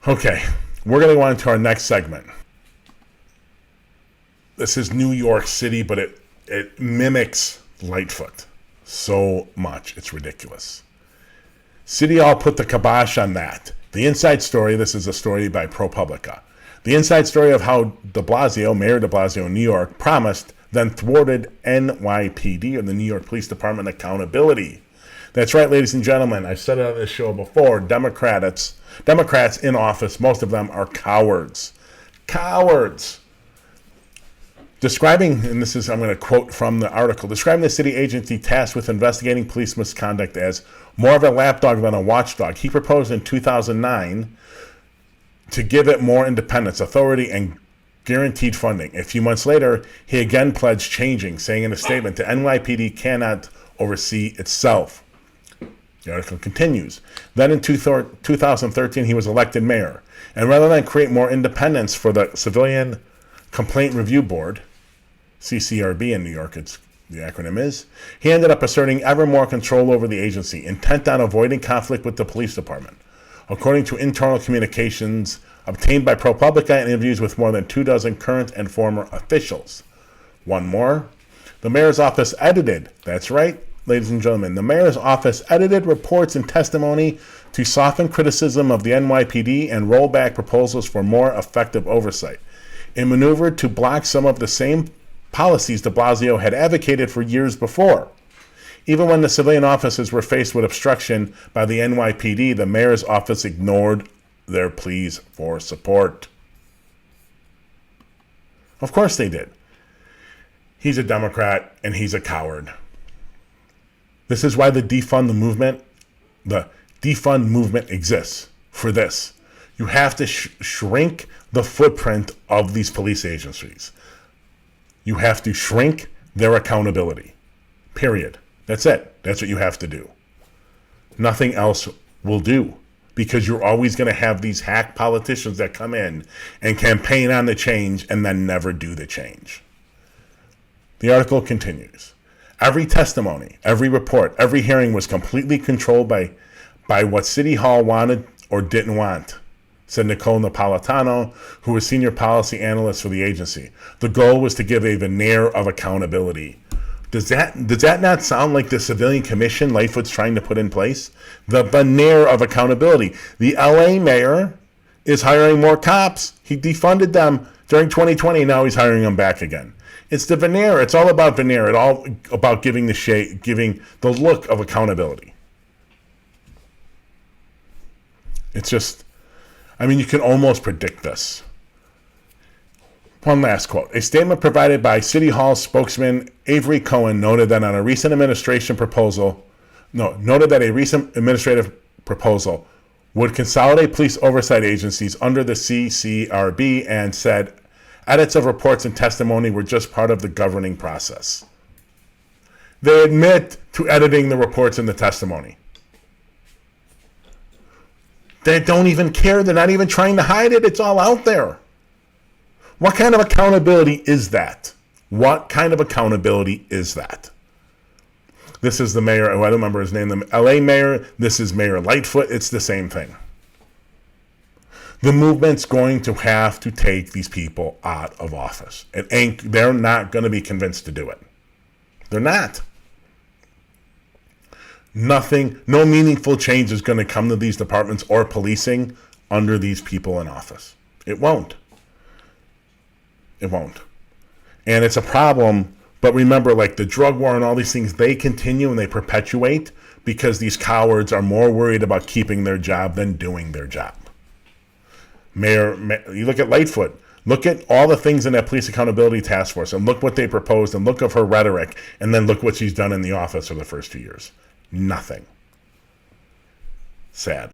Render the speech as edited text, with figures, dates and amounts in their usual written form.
Okay, we're going to go on to our next segment. This is New York City, but it mimics Lightfoot so much. It's ridiculous. City Hall put the kibosh on that. The inside story, this is a story by ProPublica. The inside story of how Mayor de Blasio in New York, promised, then thwarted NYPD, or the New York Police Department, accountability. That's right, ladies and gentlemen. I've said it on this show before. Democrats in office, most of them are cowards. Cowards. Describing, and this is, I'm going to quote from the article, describing the city agency tasked with investigating police misconduct as more of a lapdog than a watchdog. He proposed in 2009 to give it more independence, authority, and guaranteed funding. A few months later, he again pledged changing, saying in a statement, the NYPD cannot oversee itself. The article continues. Then in 2013, he was elected mayor. And rather than create more independence for the Civilian Complaint Review Board, CCRB in New York, the acronym is, he ended up asserting ever more control over the agency, intent on avoiding conflict with the police department. According to internal communications obtained by ProPublica and interviews with more than 24 current and former officials. One more. The mayor's office edited, that's right, ladies and gentlemen, the mayor's office edited reports and testimony to soften criticism of the NYPD and roll back proposals for more effective oversight. It maneuvered to block some of the same policies de Blasio had advocated for years before. Even when the civilian offices were faced with obstruction by the NYPD, the mayor's office ignored their pleas for support. Of course they did. He's a Democrat and he's a coward. This is why the defund movement exists, for this. You have to shrink the footprint of these police agencies. You have to shrink their accountability. Period. That's it. That's what you have to do. Nothing else will do, because you're always going to have these hack politicians that come in and campaign on the change and then never do the change. The article continues. Every testimony, every report, every hearing was completely controlled by what City Hall wanted or didn't want, said Nicole Napolitano, who was senior policy analyst for the agency. The goal was to give a veneer of accountability. Does that not sound like the civilian commission Lightfoot's trying to put in place? The veneer of accountability. The LA mayor is hiring more cops. He defunded them during 2020. Now he's hiring them back again. It's the veneer. It's all about veneer. It's all about giving the look of accountability. It's just, you can almost predict this. One last quote. A statement provided by City Hall spokesman Avery Cohen noted that a recent administrative proposal would consolidate police oversight agencies under the CCRB, and said edits of reports and testimony were just part of the governing process. They admit to editing the reports and the testimony. They don't even care. They're not even trying to hide it. It's all out there. What kind of accountability is that? What kind of accountability is that? This is the mayor, I don't remember his name, the LA mayor. This is Mayor Lightfoot. It's the same thing. The movement's going to have to take these people out of office. They're not going to be convinced to do it. They're not. No meaningful change is going to come to these departments or policing under these people in office. It won't. It won't. And it's a problem, but remember, like the drug war and all these things, they continue and they perpetuate because these cowards are more worried about keeping their job than doing their job. You look at Lightfoot. Look at all the things in that police accountability task force and look what they proposed and look at her rhetoric, and then look what she's done in the office for the first 2 years. Nothing. Sad.